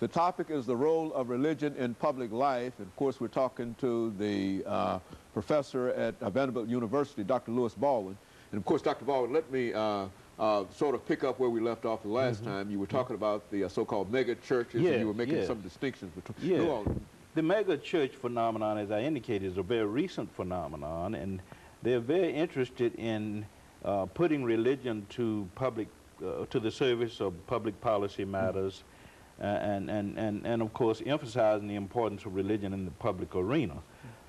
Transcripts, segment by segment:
The topic is the role of religion in public life. And of course, we're talking to the professor at Vanderbilt University, Dr. Louis Baldwin. And of course, Dr. Baldwin, let me sort of pick up where we left off the last time. You were talking about the so-called mega churches, and you were making some distinctions between. Go on. The mega church phenomenon, as I indicated, is a very recent phenomenon, and they're very interested in putting religion to the service of public policy matters, and of course emphasizing the importance of religion in the public arena.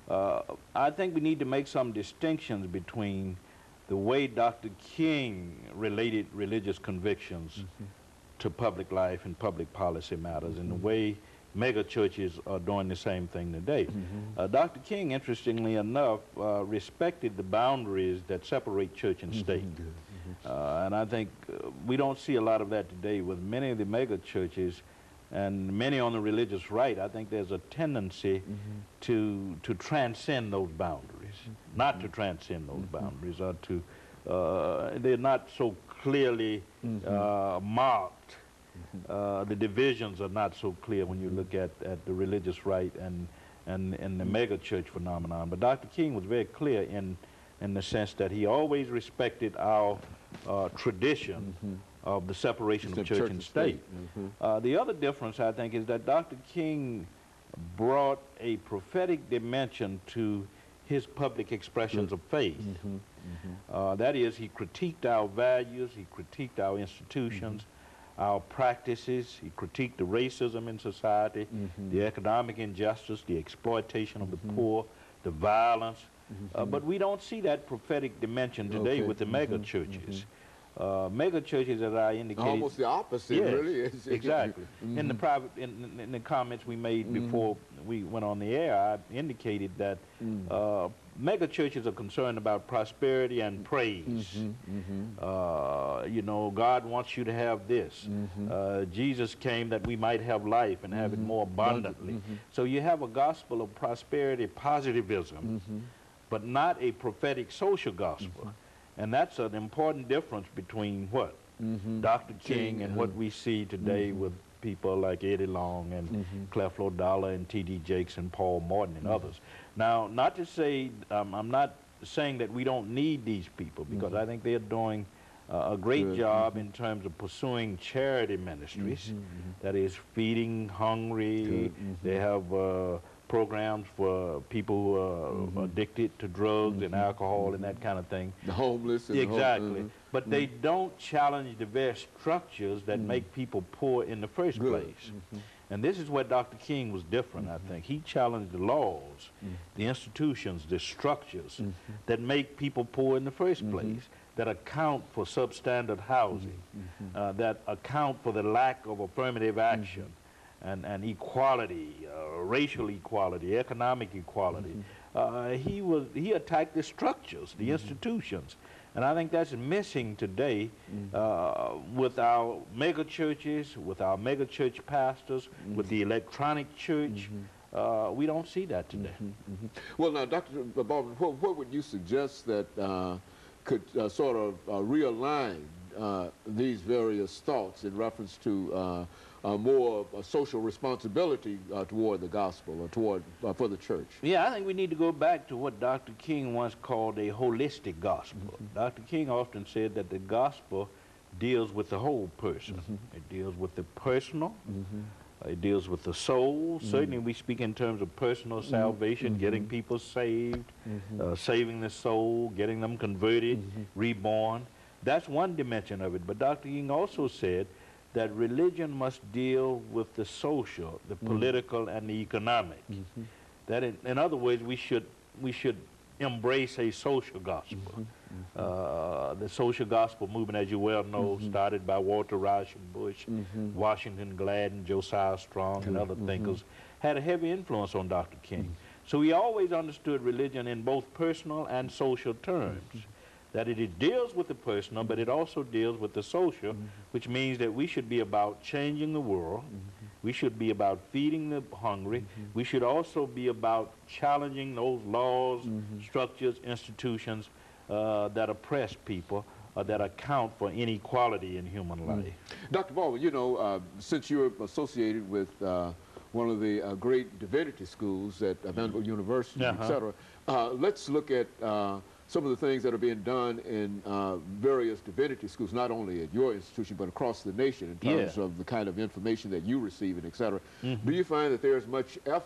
I think we need to make some distinctions between the way Dr. King related religious convictions to public life and public policy matters, and the way mega churches are doing the same thing today. Dr. King, interestingly enough, respected the boundaries that separate church and state. And I think we don't see a lot of that today with many of the mega churches and many on the religious right. I think there's a tendency to transcend those boundaries, not to transcend those boundaries, or to, they're not so clearly marked. The divisions are not so clear when you look at the religious right and the mega church phenomenon. But Dr. King was very clear in the sense that he always respected our tradition of the separation of church and state. The other difference, I think, is that Dr. King brought a prophetic dimension to his public expressions of faith. That is, he critiqued our values, he critiqued our institutions, our practices, he critiqued the racism in society, the economic injustice, the exploitation of the poor, the violence. But we don't see that prophetic dimension today with the mega churches. Mega churches, as I indicated, almost the opposite, really. Exactly. In the comments we made before we went on the air, I indicated that mega churches are concerned about prosperity and praise. You know, God wants you to have this. Jesus came that we might have life and have it more abundantly. So you have a gospel of prosperity, positivism, but not a prophetic social gospel. And that's an important difference between what Dr. King and what we see today with people like Eddie Long and Creflo Dollar and T.D. Jakes and Paul Morton and others. Now, not to say, I'm not saying that we don't need these people, because I think they're doing a great job in terms of pursuing charity ministries, that is feeding hungry. They have programs for people who are addicted to drugs and alcohol and that kind of thing. The homeless. And exactly. But they don't challenge the very structures that make people poor in the first place. And this is where Dr. King was different, I think. He challenged the laws, the institutions, the structures that make people poor in the first place, that account for substandard housing, that account for the lack of affirmative action, and equality, racial equality, economic equality. He attacked the structures, the institutions. And I think that's missing today with our mega churches, with our mega church pastors, with the electronic church. We don't see that today. Well, now, Dr. Baldwin, what would you suggest that could sort of realign these various thoughts in reference to more social responsibility toward the gospel or toward for the church? Yeah, I think we need to go back to what Dr. King once called a holistic gospel. Dr. King often said that the gospel deals with the whole person. It deals with the personal. It deals with the soul. Certainly we speak in terms of personal salvation, getting people saved, saving the soul, getting them converted, reborn. That's one dimension of it. But Dr. King also said that religion must deal with the social, the political, and the economic. That in other words, we should embrace a social gospel. The social gospel movement, as you well know, started by Walter Rauschenbusch, Washington Gladden, Josiah Strong, and other thinkers, had a heavy influence on Dr. King. So he always understood religion in both personal and social terms. That it deals with the personal, but it also deals with the social, which means that we should be about changing the world. We should be about feeding the hungry. We should also be about challenging those laws, structures, institutions that oppress people, that account for inequality in human life. Dr. Baldwin, you know, since you're associated with one of the great divinity schools at Vanderbilt University, et cetera, let's look at some of the things that are being done in various divinity schools, not only at your institution, but across the nation in terms of the kind of information that you receive and et cetera. Do you find that there's much effort